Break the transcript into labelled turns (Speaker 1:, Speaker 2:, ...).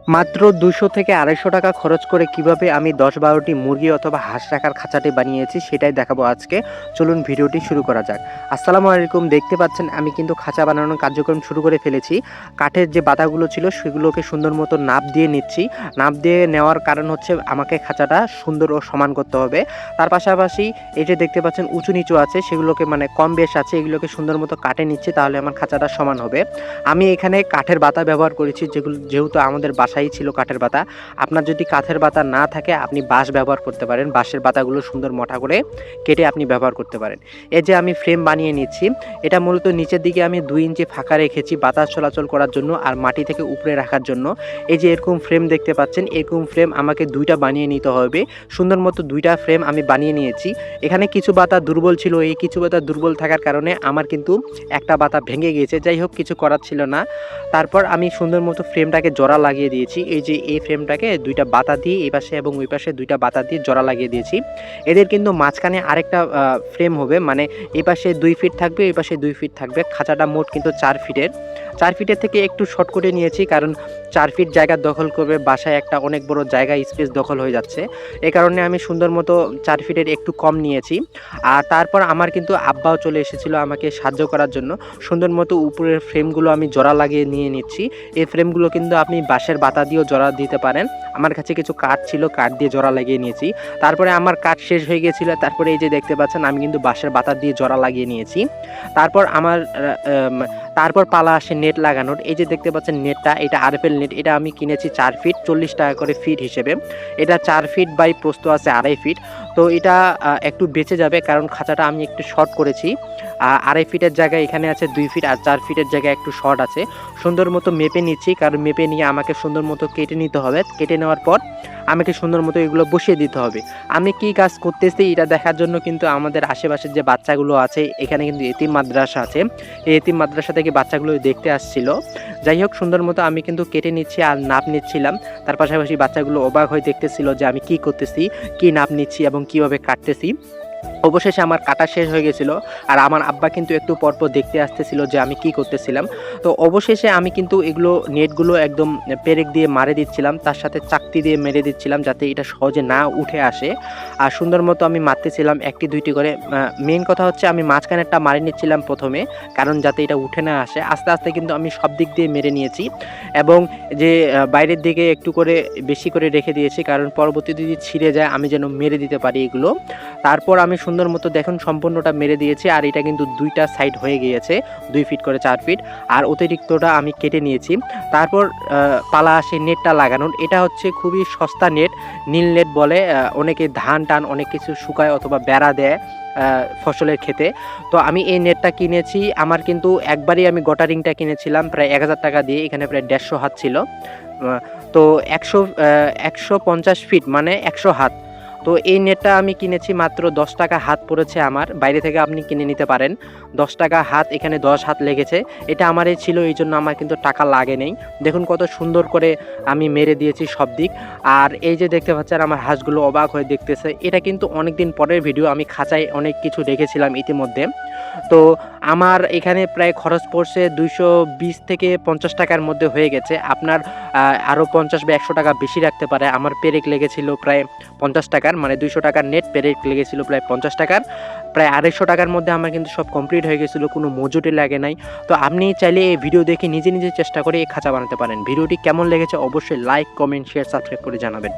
Speaker 1: মাত্র ২০০ থেকে ২৫০ টাকা খরচ করে কিভাবে আমি ১০-১২টি মুরগি অথবা হাঁস রাখার খাঁচাটি বানিয়েছি সেটাই দেখাবো আজকে। চলুন ভিডিওটি শুরু করা যাক। আসসালামু আলাইকুম। দেখতে পাচ্ছেন আমি কিন্তু খাঁচা বানানোর কার্যক্রম শুরু করে ফেলেছি। কাঠের যে বাতাগুলো ছিল সেগুলোকে সুন্দর মতো নাপ দিয়ে নিচ্ছি। নাপ দিয়ে নেওয়ার কারণ হচ্ছে আমাকে খাঁচাটা সুন্দর ও সমান করতে হবে। তার পাশাপাশি এই যে দেখতে পাচ্ছেন উঁচু নিচু আছে সেগুলোকে মানে কম বেশ আছে এগুলোকে সুন্দর মতো কাটে নিচ্ছি, তাহলে আমার খাঁচাটা সমান হবে। আমি এখানে কাঠের বাতা ব্যবহার করেছি, যেহেতু আমাদের বাসায় ছিল কাঠের বাতা। আপনার যদি কাঠের বাতা না থাকে আপনি বাঁশ ব্যবহার করতে পারেন। বাঁশের বাতাগুলো সুন্দর মোটা করে কেটে আপনি ব্যবহার করতে পারেন। এই যে আমি ফ্রেম বানিয়ে নিচ্ছি, এটা মূলত নিচের দিকে আমি 2 ইঞ্চি ফাঁকা রেখেছি বাতাস চলাচল করার জন্য আর মাটি থেকে উপরে রাখার জন্য। এই যে এরকম ফ্রেম দেখতে পাচ্ছেন, এরকম ফ্রেম আমাকে 2টা বানিয়ে নিতে হবে। সুন্দর মতো 2টা ফ্রেম আমি বানিয়ে নিয়েছি। এখানে কিছু বাতা দুর্বল ছিল, এই কিছু বাতা দুর্বল থাকার কারণে আমার কিন্তু একটা বাতা ভেঙে গিয়েছে। যাই হোক, কিছু করার ছিল না। তারপর আমি সুন্দর মতো ফ্রেমটাকে জোড়া লাগিয়ে দিয়েছি। এই যে এই ফ্রেমটাকে 2টা বাতা দিয়ে এই পাশে এবং ওই পাশে 2টা বাতা দিয়ে জোড়া লাগিয়ে দিয়েছি। এদের কিন্তু মাঝখানে আরেকটা ফ্রেম হবে, মানে এই পাশে 2 ফিট থাকবে, এই পাশে 2 ফিট থাকবে। খাঁচাটা মোট কিন্তু 4 ফিটের। 4 ফিটের থেকে একটু শর্ট করে নিয়েছি, কারণ 4 ফিট জায়গা দখল করবে, বাসায় একটা অনেক বড় জায়গা স্পেস দখল হয়ে যাচ্ছে। এই কারণে আমি সুন্দর মতো 4 ফিটের একটু কম নিয়েছি। আর তারপর আমার কিন্তু আব্বাও চলে এসেছিলো আমাকে সাহায্য করার জন্য। সুন্দর মতো উপরের ফ্রেমগুলো আমি জোড়া লাগিয়ে নিয়ে নিচ্ছি। এই ফ্রেমগুলো কিন্তু আপনি বাঁশের বাতা দিয়েও জোড়া দিতে পারেন। আমার কাছে কিছু কাঠ ছিল, কাঠ দিয়ে জোড়া লাগিয়ে নিয়েছি। তারপরে আমার কাঠ শেষ হয়ে গিয়েছিল, তারপরে এই যে দেখতে পাচ্ছেন আমি কিন্তু বাঁশের বাতা দিয়ে জোড়া লাগিয়ে নিয়েছি। তারপর পালা আসে নেট লাগানোর। এই যে দেখতে পাচ্ছেন নেটটা, এটা আরএফএল নেট। এটা আমি কিনেছি 4 ফিট, 40 টাকা করে ফিট হিসেবে। এটা 4 ফিট বাই প্রস্থ আছে 2.5 ফিট। তো এটা একটু বেঁচে যাবে, কারণ খাঁচাটা আমি একটু শর্ট করেছি। 2.5 ফিটের জায়গায় এখানে আছে 2 ফিট, আর 4 ফিটের জায়গায় একটু শর্ট আছে। সুন্দর মতো মেপে নিচ্ছি, কারণ মেপে নিয়ে আমাকে সুন্দর মতো কেটে নিতে হবে। কেটে নেওয়ার পর আমাকে সুন্দর মতো এগুলো বসিয়ে দিতে হবে। আমি কি কাজ করতেছি এটা দেখার জন্য কিন্তু আমাদের আশেপাশের যে বাচ্চাগুলো আছে, এখানে কিন্তু এতিম মাদ্রাসা আছে, এই এতিম মাদ্রাসা থেকে বাচ্চাগুলো দেখতে আসছিল। যাই হোক, সুন্দর মতো আমি কিন্তু কেটে নিচ্ছি আর নাপ নিচ্ছিলাম। তার পাশাপাশি বাচ্চাগুলো অবাক হয়ে দেখতেছিল যে আমি কি করতেছি, কি নাপ নিচ্ছি এবং কিভাবে কাটতেছি। অবশেষে আমার কাটা শেষ হয়ে গেছিলো, আর আমার আব্বা কিন্তু একটু পরপর দেখতে আসতেছিল যে আমি কি করতেছিলাম। তো অবশেষে আমি কিন্তু এগুলো নেটগুলো একদম পেরেক দিয়ে মারে দিচ্ছিলাম, তার সাথে চাকতি দিয়ে মেরে দিচ্ছিলাম যাতে এটা সহজে না উঠে আসে। আর সুন্দর মতো আমি মারতেছিলাম 1টি 2টি করে। মেন কথা হচ্ছে আমি মাঝখানেরটা মারি নিচ্ছিলাম প্রথমে, কারণ যাতে এটা উঠে না আসে। আস্তে আস্তে কিন্তু আমি সব দিক দিয়ে মেরে নিয়েছি, এবং যে বাইরের দিকে একটু করে বেশি করে রেখে দিয়েছি, কারণ পরবর্তী যদি ছিঁড়ে যায় আমি যেন মেরে দিতে পারি এগুলো। তারপর আমি সুন্দর মতো দেখুন সম্পূর্ণটা মেরে দিয়েছি, আর এটা কিন্তু 2টা সাইড হয়ে গিয়েছে, 2 ফিট করে 4 ফিট, আর অতিরিক্তটা আমি কেটে নিয়েছি। তারপর পালা আসে নেটটা লাগানোর। এটা হচ্ছে খুবই সস্তা নেট, নীল নেট বলে। অনেকে ধান টান অনেক কিছু শুকায় অথবা বেড়া দেয় ফসলের ক্ষেতে। তো আমি এই নেটটা কিনেছি, আমার কিন্তু একবারই আমি গোটা রিংটা কিনেছিলাম প্রায় 1000 টাকা দিয়ে। এখানে প্রায় 150 হাত ছিল। তো 150 ফিট মানে 100 হাত। তো এই নেটটা আমি কিনেছি মাত্র 10 টাকা হাত পড়েছে আমার। বাইরে থেকে আপনি কিনে নিতে পারেন। 10 টাকা হাত, এখানে 10 হাত লেগেছে। এটা আমারই ছিল, এই জন্য আমার কিন্তু টাকা লাগে নেই। দেখুন কত সুন্দর করে আমি মেরে দিয়েছি সব দিক। আর এই যে দেখতে পাচ্ছেন আমার হাঁসগুলো অবাক হয়ে দেখতেছে। এটা কিন্তু অনেক দিন পরের ভিডিও, আমি খাঁচায় অনেক কিছু রেখেছিলাম ইতিমধ্যে। তো আমার এখানে প্রায় খরচ পড়ছে 220 থেকে 50 টাকার মধ্যে হয়ে গেছে। আপনার আরও 50 বা 100 টাকা বেশি রাখতে পারে। আমার পেরেক লেগেছিল প্রায় 50 টাকার, মানে 200 টাকার নেট, পেরেক লেগেছিল প্রায় 50 টাকার। প্রায় 250 টাকার মধ্যে আমার কিন্তু সব কমপ্লিট হয়ে গেছিলো, কোনো মজুরি লাগে নাই। তো আপনি চাইলে এই ভিডিও দেখে নিজে নিজে চেষ্টা করে এই খাঁচা বানাতে পারেন। ভিডিওটি কেমন লেগেছে অবশ্যই লাইক, কমেন্ট, শেয়ার, সাবস্ক্রাইব করে জানাবেন।